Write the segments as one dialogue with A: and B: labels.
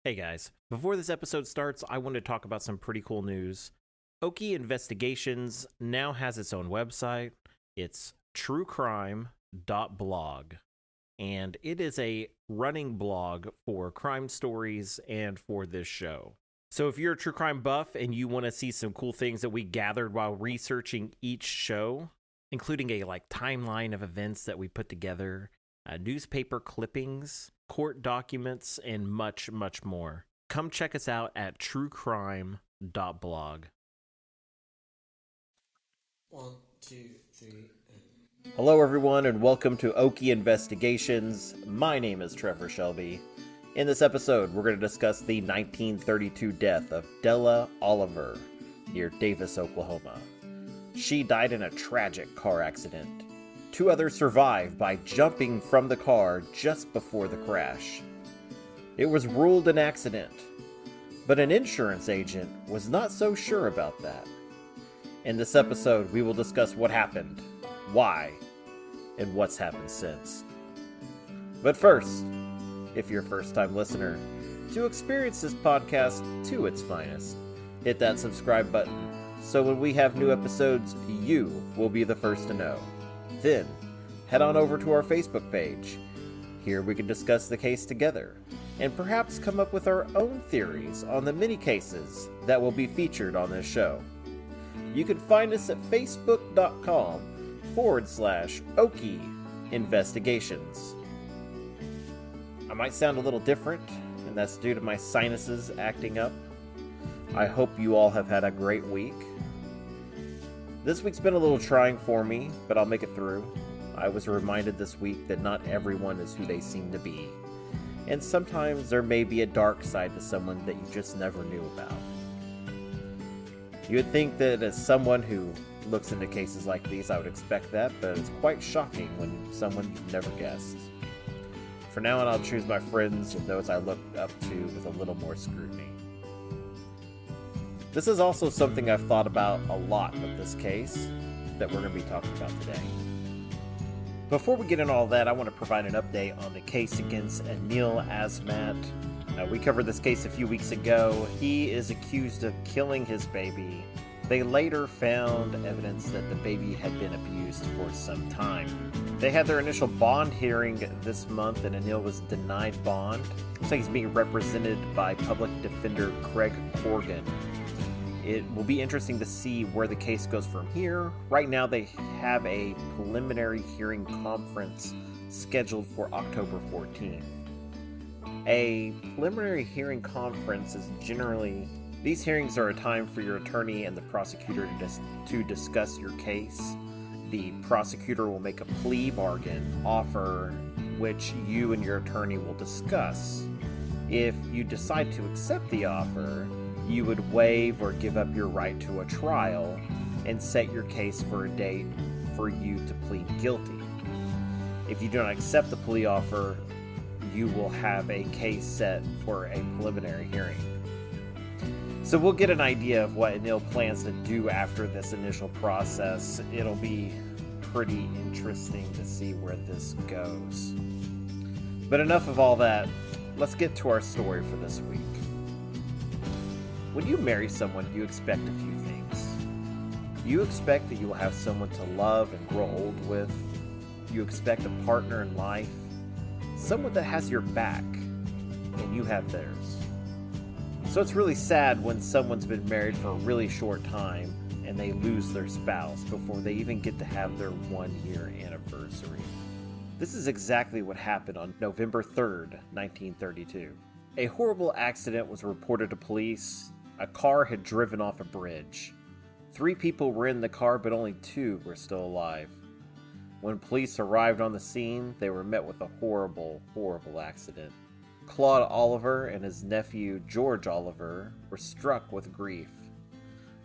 A: Hey guys, before this episode starts, I want to talk about some pretty cool news. Okie Investigations now has its own website. It's truecrime.blog, and it is a running blog for crime stories and for this show. So if you're a true crime buff and you want to see some cool things that we gathered while researching each show, including a timeline of events that we put together, newspaper clippings, court documents, and much, much more, come check us out at truecrime.blog.
B: 1, 2, 3, and...
A: Hello, everyone, and welcome to Okie Investigations. My name is Trevor Shelby. In this episode, we're going to discuss the 1932 death of Della Oliver near Davis, Oklahoma. She died in a tragic car accident. 2 others survived by jumping from the car just before the crash. It was ruled an accident, but an insurance agent was not so sure about that. In this episode, we will discuss what happened, why, and what's happened since. But first, if you're a first-time listener, to experience this podcast to its finest, hit that subscribe button so when we have new episodes, you will be the first to know. Then, head on over to our Facebook page. Here we can discuss the case together, and perhaps come up with our own theories on the many cases that will be featured on this show. You can find us at facebook.com/Okie Investigations. I might sound a little different, and that's due to my sinuses acting up. I hope you all have had a great week. This week's been a little trying for me, but I'll make it through. I was reminded this week that not everyone is who they seem to be, and sometimes there may be a dark side to someone that you just never knew about. You would think that as someone who looks into cases like these, I would expect that, but it's quite shocking when someone you've never guessed. For now on, I'll choose my friends and those I look up to with a little more scrutiny. This is also something I've thought about a lot with this case that we're going to be talking about today. Before we get into all that, I want to provide an update on the case against Anil Azmat. We covered this case a few weeks ago. He is accused of killing his baby. They later found evidence that the baby had been abused for some time. They had their initial bond hearing this month, and Anil was denied bond. Looks like he's being represented by public defender Craig Corgan. It will be interesting to see where the case goes from here. Right now, they have a preliminary hearing conference scheduled for October 14th. A preliminary hearing conference is generally... These hearings are a time for your attorney and the prosecutor to discuss your case. The prosecutor will make a plea bargain offer, which you and your attorney will discuss. If you decide to accept the offer, you would waive or give up your right to a trial and set your case for a date for you to plead guilty. If you do not accept the plea offer, you will have a case set for a preliminary hearing. So we'll get an idea of what Anil plans to do after this initial process. It'll be pretty interesting to see where this goes. But enough of all that. Let's get to our story for this week. When you marry someone, you expect a few things. You expect that you will have someone to love and grow old with. You expect a partner in life, someone that has your back, and you have theirs. So it's really sad when someone's been married for a really short time and they lose their spouse before they even get to have their 1-year anniversary. This is exactly what happened on November 3rd, 1932. A horrible accident was reported to police. A car had driven off a bridge. 3 people were in the car, but only 2 were still alive. When police arrived on the scene, they were met with a horrible, horrible accident. Claude Oliver and his nephew George Oliver were struck with grief.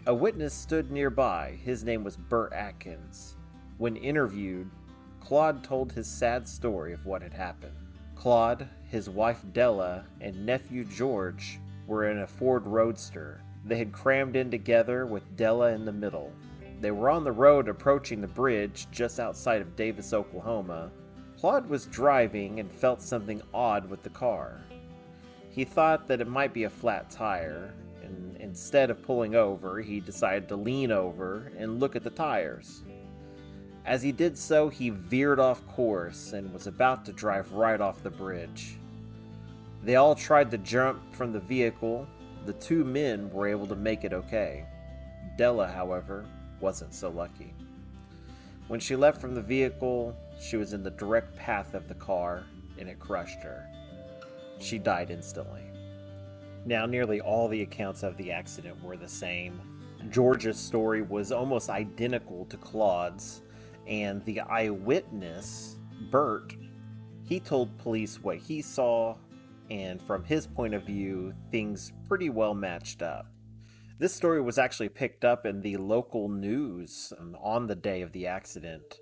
A: A witness stood nearby. His name was Bert Atkins. When interviewed, Claude told his sad story of what had happened. Claude, his wife Della, and nephew George were in a Ford Roadster. They had crammed in together with Della in the middle. They were on the road approaching the bridge just outside of Davis, Oklahoma. Claude was driving and felt something odd with the car. He thought that it might be a flat tire, and instead of pulling over, he decided to lean over and look at the tires. As he did so, he veered off course and was about to drive right off the bridge. They all tried to jump from the vehicle. The two men were able to make it okay. Della, however, wasn't so lucky. When she left from the vehicle, she was in the direct path of the car, and it crushed her. She died instantly. Now, nearly all the accounts of the accident were the same. George's story was almost identical to Claude's, and the eyewitness, Bert, he told police what he saw, and from his point of view, things pretty well matched up. This story was actually picked up in the local news on the day of the accident.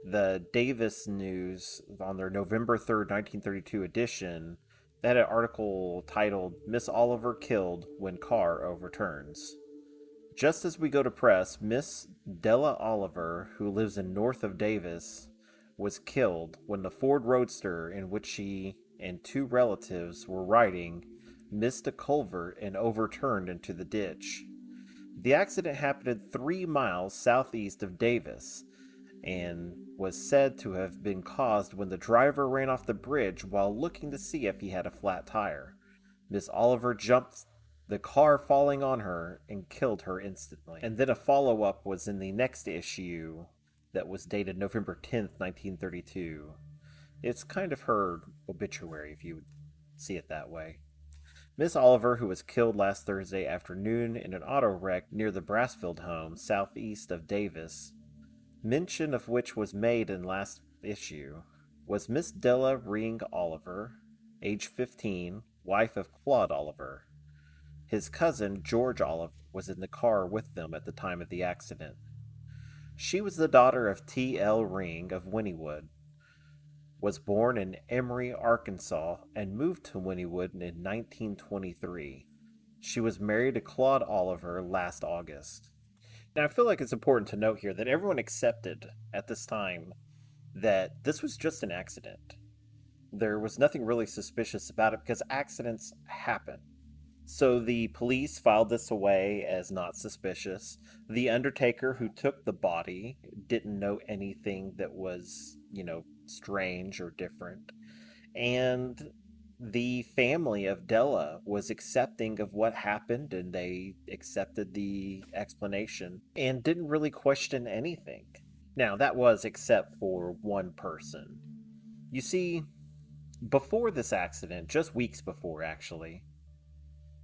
A: The Davis News, on their November 3rd, 1932 edition, they had an article titled, "Miss Oliver Killed When Car Overturns." Just as we go to press, Miss Della Oliver, who lives in north of Davis, was killed when the Ford Roadster in which she and two relatives were riding missed a culvert and overturned into the ditch. The accident happened 3 miles southeast of Davis and was said to have been caused when the driver ran off the bridge while looking to see if he had a flat tire. Miss Oliver jumped the car falling on her and killed her instantly. And then a follow-up was in the next issue that was dated November 10th, 1932. It's kind of her obituary, if you would see it that way. Miss Oliver, who was killed last Thursday afternoon in an auto wreck near the Brassfield home, southeast of Davis, mention of which was made in last issue, was Miss Della Ring Oliver, age 15, wife of Claude Oliver. His cousin, George Oliver, was in the car with them at the time of the accident. She was the daughter of T.L. Ring of Wynnewood, was born in Emory, Arkansas, and moved to Wynnewood in 1923. She was married to Claude Oliver last August. Now, I feel like it's important to note here that everyone accepted at this time that this was just an accident. There was nothing really suspicious about it because accidents happen. So the police filed this away as not suspicious. The undertaker who took the body didn't know anything that was, strange or different. And the family of Della was accepting of what happened, and they accepted the explanation and didn't really question anything. Now, that was except for one person. You see, before this accident, just weeks before actually,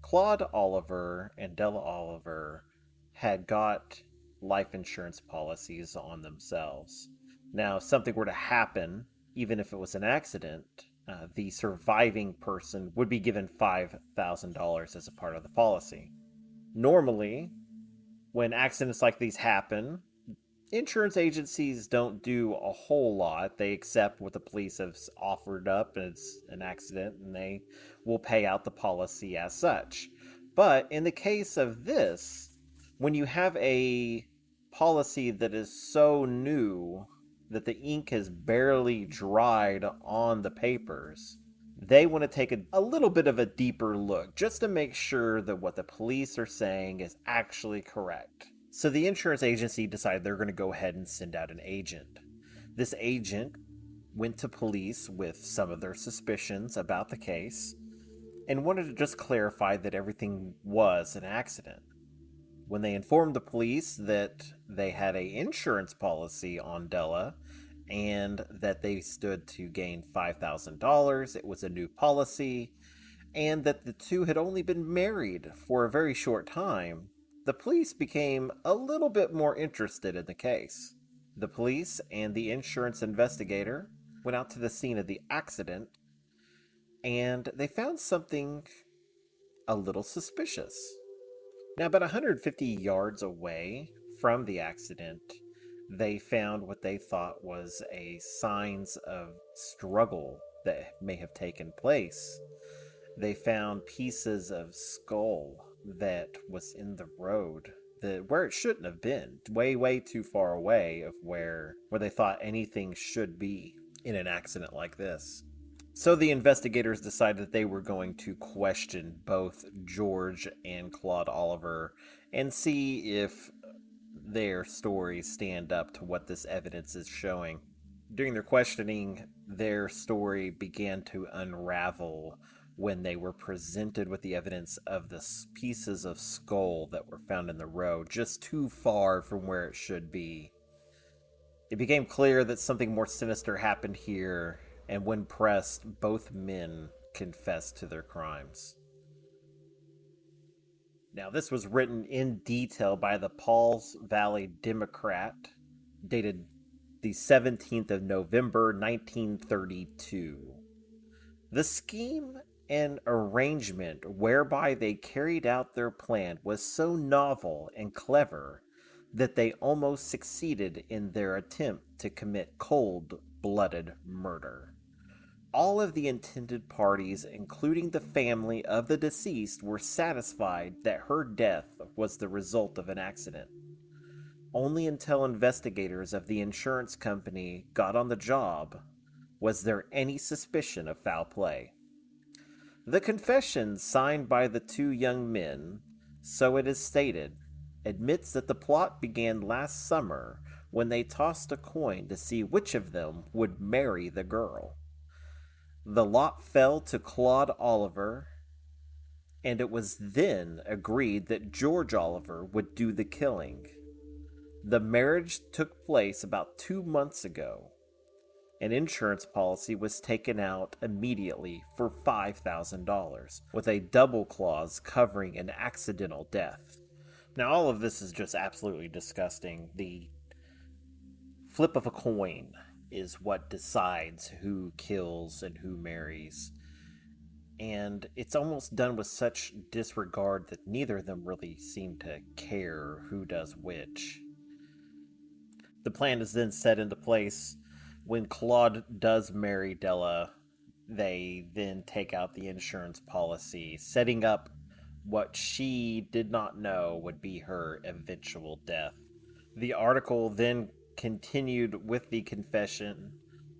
A: Claude Oliver and Della Oliver had got life insurance policies on themselves. Now, if something were to happen, even if it was an accident, the surviving person would be given $5,000 as a part of the policy. Normally, when accidents like these happen, insurance agencies don't do a whole lot. They accept what the police have offered up as an accident, and they will pay out the policy as such. But in the case of this, when you have a policy that is so new that the ink has barely dried on the papers, they want to take a little bit of a deeper look just to make sure that what the police are saying is actually correct. So the insurance agency decided they're going to go ahead and send out an agent. This agent went to police with some of their suspicions about the case and wanted to just clarify that everything was an accident. When they informed the police that they had an insurance policy on Della and that they stood to gain $5,000, it was a new policy, and that the two had only been married for a very short time, the police became a little bit more interested in the case. The police and the insurance investigator went out to the scene of the accident, and they found something a little suspicious. Now, about 150 yards away from the accident, they found what they thought was signs of struggle that may have taken place. They found pieces of skull that was in the road, where it shouldn't have been, way too far away of where they thought anything should be in an accident like this. So the investigators decided that they were going to question both George and Claude Oliver and see if their stories stand up to what this evidence is showing. During their questioning, their story began to unravel when they were presented with the evidence of the pieces of skull that were found in the road, just too far from where it should be. It became clear that something more sinister happened here, and when pressed, both men confessed to their crimes. Now, this was written in detail by the Pauls Valley Democrat, dated the 17th of November, 1932. The scheme and arrangement whereby they carried out their plan was so novel and clever that they almost succeeded in their attempt to commit cold-blooded murder. All of the intended parties, including the family of the deceased, were satisfied that her death was the result of an accident. Only until investigators of the insurance company got on the job was there any suspicion of foul play. The confession signed by the two young men, so it is stated, admits that the plot began last summer when they tossed a coin to see which of them would marry the girl. The lot fell to Claude Oliver, and it was then agreed that George Oliver would do the killing. The marriage took place about 2 months ago. An insurance policy was taken out immediately for $5,000, with a double clause covering an accidental death. Now, all of this is just absolutely disgusting. The flip of a coin is what decides who kills and who marries. And it's almost done with such disregard that neither of them really seem to care who does which. The plan is then set into place when Claude does marry Della. They then take out the insurance policy, setting up what she did not know would be her eventual death. The article then continued with the confession.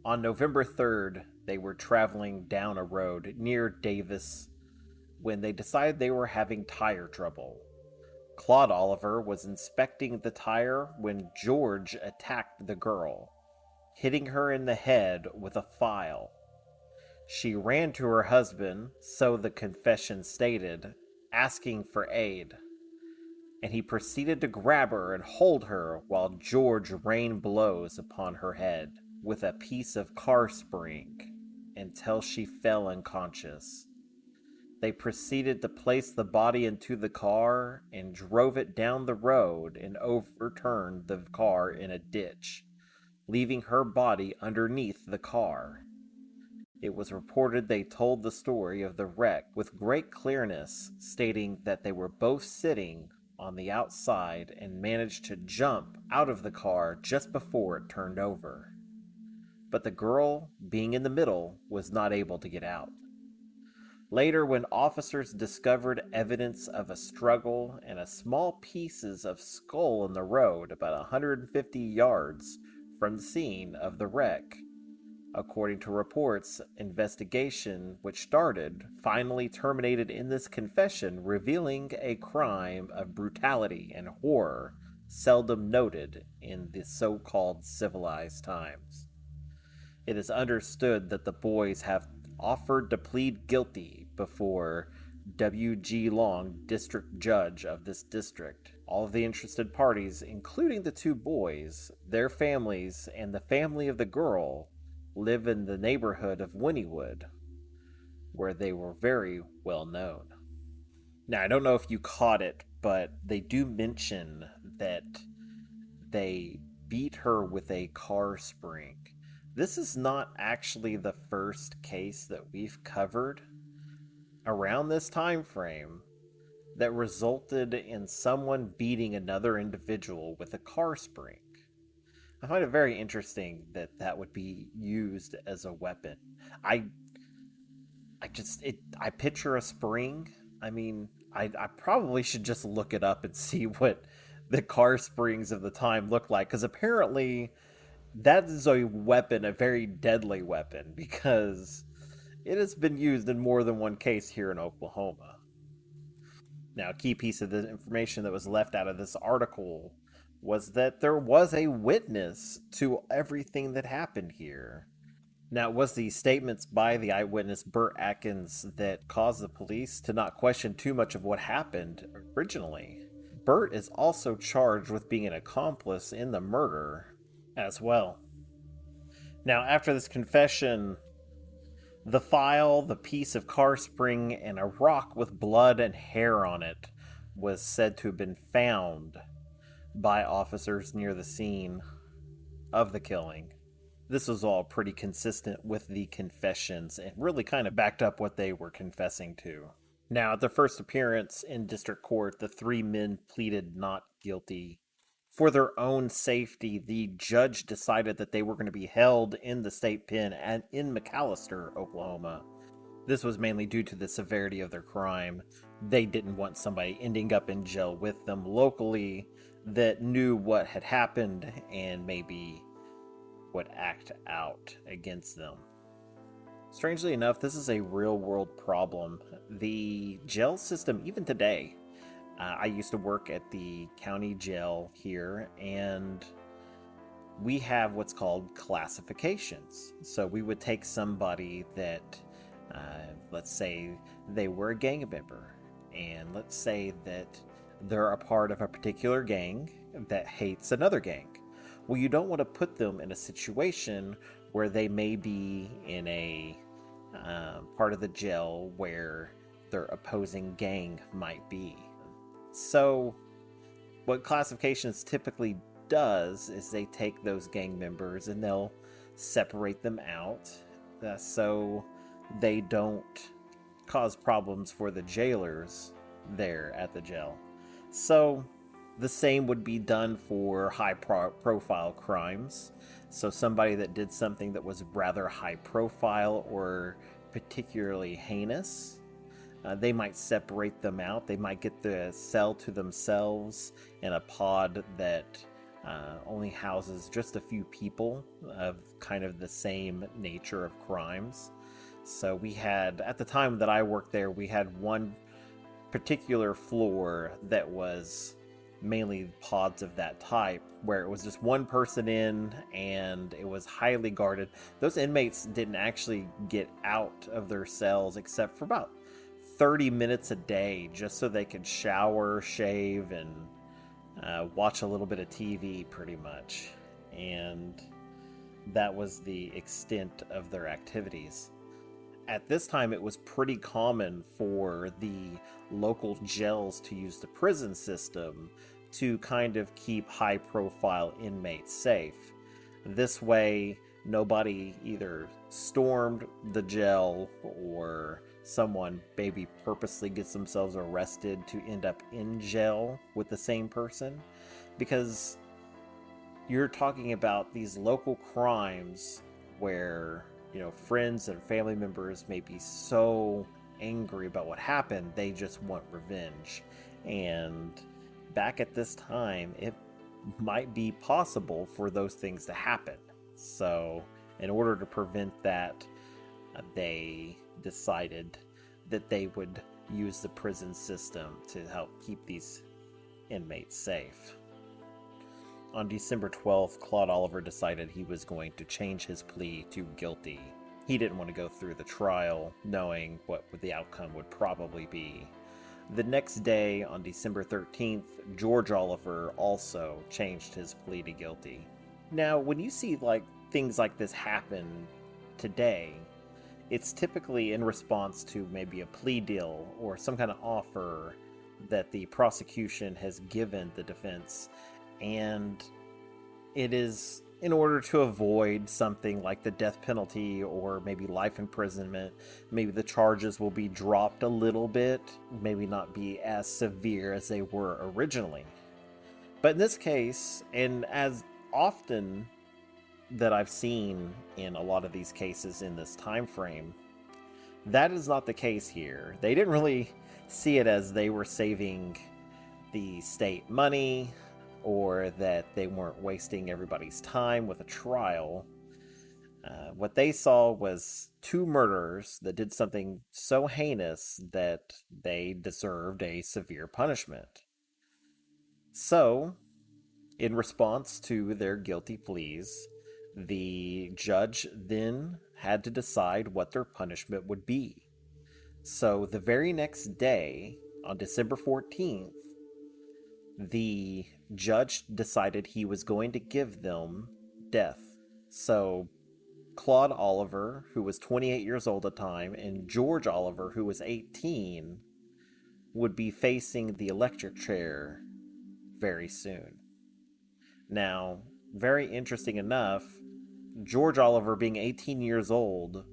A: On November 3rd, they were traveling down a road near Davis when they decided they were having tire trouble. Claude Oliver was inspecting the tire when George attacked the girl, hitting her in the head with a file. She ran to her husband, so the confession stated, asking for aid, and he proceeded to grab her and hold her while George rained blows upon her head with a piece of car spring until she fell unconscious. They proceeded to place the body into the car and drove it down the road and overturned the car in a ditch, leaving her body underneath the car. It was reported they told the story of the wreck with great clearness, stating that they were both sitting on the outside and managed to jump out of the car just before it turned over. But the girl, being in the middle, was not able to get out. Later, when officers discovered evidence of a struggle and a small pieces of skull in the road about 150 yards from the scene of the wreck, according to reports, investigation, which started, finally terminated in this confession, revealing a crime of brutality and horror seldom noted in the so-called civilized times. It is understood that the boys have offered to plead guilty before W.G. Long, district judge of this district. All of the interested parties, including the two boys, their families, and the family of the girl, live in the neighborhood of Wynnewood, where they were very well known. Now, I don't know if you caught it, but they do mention that they beat her with a car spring. This is not actually the first case that we've covered around this time frame that resulted in someone beating another individual with a car spring. I find it very interesting that that would be used as a weapon. I picture a spring. I mean, I probably should just look it up and see what the car springs of the time look like, because apparently that is a weapon, a very deadly weapon, because It has been used in more than one case here in Oklahoma. Now, a key piece of the information that was left out of this article was that there was a witness to everything that happened here. Now, it was the statements by the eyewitness Burt Atkins that caused the police to not question too much of what happened originally. Burt is also charged with being an accomplice in the murder as well. Now, after this confession, the file, the piece of car spring, and a rock with blood and hair on it was said to have been found by officers near the scene of the killing. This was all pretty consistent with the confessions and really kind of backed up what they were confessing to. Now, at their first appearance in district court, the three men pleaded not guilty. For their own safety, the judge decided that they were going to be held in the state pen in McAlester, Oklahoma. This was mainly due to the severity of their crime. They didn't want somebody ending up in jail with them locally that knew what had happened and maybe would act out against them. Strangely enough, this is a real-world problem. The jail system, even today, I used to work at the county jail here, and we have what's called classifications. So we would take somebody that, let's say they were a gang member, and let's say that they're a part of a particular gang that hates another gang. Well, you don't want to put them in a situation where they may be in a part of the jail where their opposing gang might be. So what classifications typically does is they take those gang members and they'll separate them out so they don't cause problems for the jailers there at the jail. So the same would be done for high profile crimes. So somebody that did something that was rather high profile or particularly heinous, they might separate them out. They might get the cell to themselves in a pod that only houses just a few people of kind of the same nature of crimes. So we had, at the time that I worked there, we had one particular floor that was mainly pods of that type, where it was just one person in and it was highly guarded. Those inmates didn't actually get out of their cells except for about 30 minutes a day, just so they could shower, shave, and watch a little bit of TV pretty much. And that was the extent of their activities. At this time, it was pretty common for the local jails to use the prison system to kind of keep high-profile inmates safe. This way, nobody either stormed the jail or someone maybe purposely gets themselves arrested to end up in jail with the same person. Because you're talking about these local crimes where, you know, friends and family members may be so angry about what happened, they just want revenge. And back at this time, it might be possible for those things to happen. So in order to prevent that, they decided that they would use the prison system to help keep these inmates safe. On December 12th, Claude Oliver decided he was going to change his plea to guilty. He didn't want to go through the trial, knowing what the outcome would probably be. The next day, on December 13th, George Oliver also changed his plea to guilty. Now, when you see things like this happen today, it's typically in response to maybe a plea deal or some kind of offer that the prosecution has given the defense, and it is in order to avoid something like the death penalty or maybe life imprisonment. Maybe the charges will be dropped a little bit, maybe not be as severe as they were originally. But in this case, and as often that I've seen in a lot of these cases in this time frame, that is not the case here. They didn't really see it as they were saving the state money or that they weren't wasting everybody's time with a trial. What they saw was two murderers that did something so heinous that they deserved a severe punishment. So, in response to their guilty pleas, the judge then had to decide what their punishment would be. So, the very next day, on December 14th, the judge decided he was going to give them death. So, Claude Oliver, who was 28 years old at the time, and George Oliver, who was 18, would be facing the electric chair very soon. Now, very interesting enough, George Oliver, being 18 years old,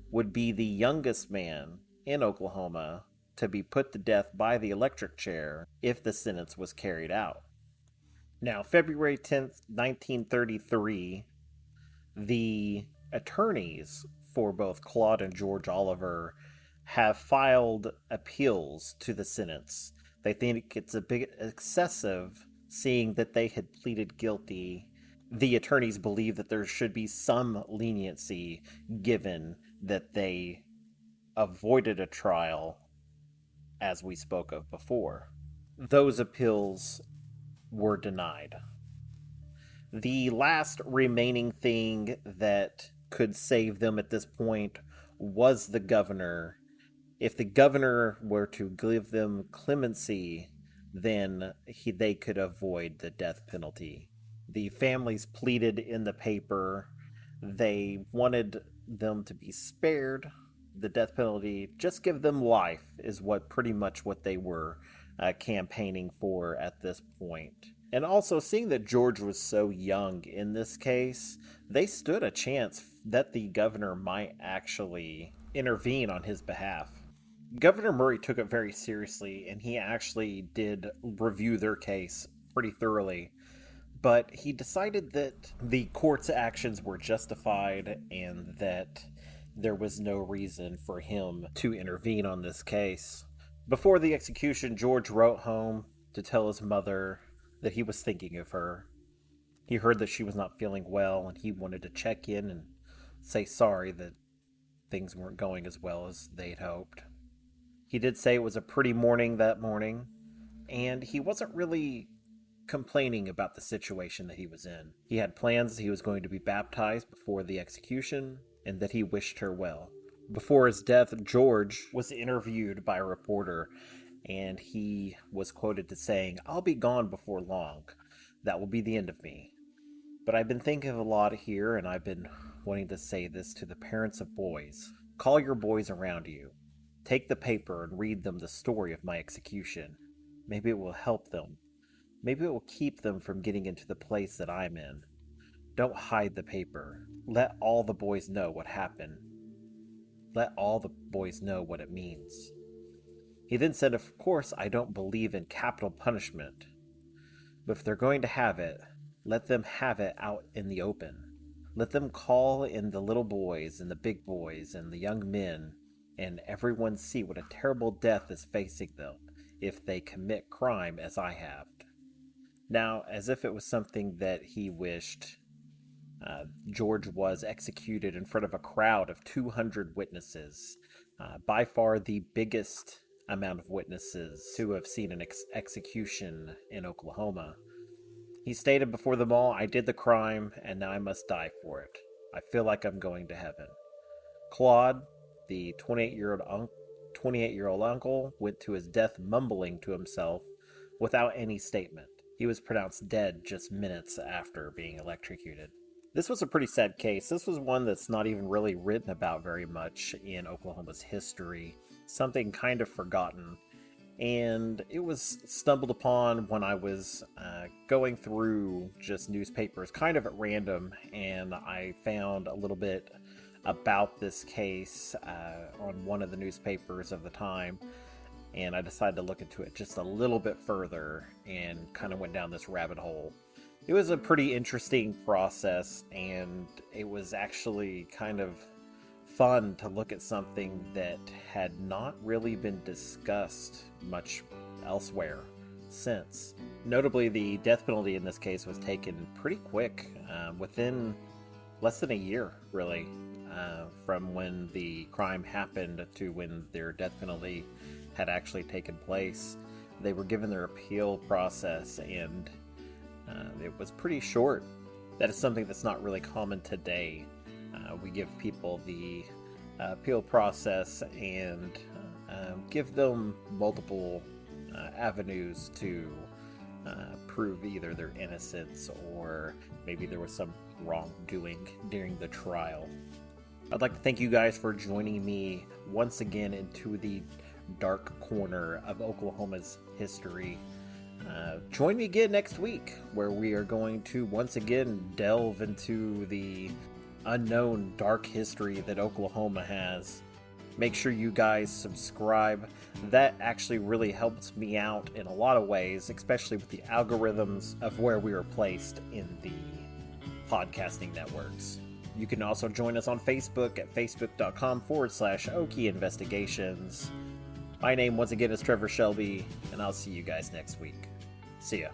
A: would be the youngest man in Oklahoma to be put to death by the electric chair if the sentence was carried out. Now, February 10th, 1933, the attorneys for both Claude and George Oliver have filed appeals to the sentence. They think it's a bit excessive, seeing that they had pleaded guilty. The attorneys believe that there should be some leniency given that they avoided a trial, as we spoke of before. Those appeals were denied. The last remaining thing that could save them at this point was the governor. If the governor were to give them clemency, then they could avoid the death penalty. The families pleaded in the paper. They wanted them to be spared the death penalty. Just give them life is pretty much what they were campaigning for at this point. And also, seeing that George was so young in this case, they stood a chance that the governor might actually intervene on his behalf. Governor Murray took it very seriously, and he actually did review their case pretty thoroughly. But he decided that the court's actions were justified and that there was no reason for him to intervene on this case. Before the execution, George wrote home to tell his mother that he was thinking of her. He heard that she was not feeling well, and he wanted to check in and say sorry that things weren't going as well as they'd hoped. He did say it was a pretty morning that morning, and he wasn't really complaining about the situation that he was in. He had plans that he was going to be baptized before the execution, and that he wished her well. Before his death, George was interviewed by a reporter, and he was quoted as saying, "I'll be gone before long. That will be the end of me. But I've been thinking a lot here, and I've been wanting to say this to the parents of boys. Call your boys around you. Take the paper and read them the story of my execution. Maybe it will help them. Maybe it will keep them from getting into the place that I'm in. Don't hide the paper. Let all the boys know what happened. Let all the boys know what it means." He then said, "Of course, I don't believe in capital punishment. But if they're going to have it, let them have it out in the open. Let them call in the little boys and the big boys and the young men, and everyone see what a terrible death is facing them if they commit crime as I have." Now, as if it was something that he wished, George was executed in front of a crowd of 200 witnesses, by far the biggest amount of witnesses to have seen an execution in Oklahoma. He stated before them all, "I did the crime, and now I must die for it. I feel like I'm going to heaven." Claude, the 28-year-old uncle, went to his death mumbling to himself without any statement. He was pronounced dead just minutes after being electrocuted. This was a pretty sad case. This was one that's not even really written about very much in Oklahoma's history. Something kind of forgotten. And it was stumbled upon when I was going through just newspapers kind of at random, and I found a little bit about this case on one of the newspapers of the time, and I decided to look into it just a little bit further and kind of went down this rabbit hole. It was a pretty interesting process, and it was actually kind of fun to look at something that had not really been discussed much elsewhere since. Notably, the death penalty in this case was taken pretty quick, within less than a year, really. from when the crime happened to when their death penalty had actually taken place. They were given their appeal process, and it was pretty short. That is something that's not really common today. We give people the appeal process and give them multiple avenues to prove either their innocence or maybe there was some wrongdoing during the trial. I'd like to thank you guys for joining me once again into the dark corner of Oklahoma's history. Join me again next week, where we are going to once again delve into the unknown dark history that Oklahoma has. Make sure you guys subscribe. That actually really helps me out in a lot of ways, especially with the algorithms of where we are placed in the podcasting networks. You can also join us on Facebook at facebook.com/Okie Investigations. My name once again is Trevor Shelby, and I'll see you guys next week. See ya.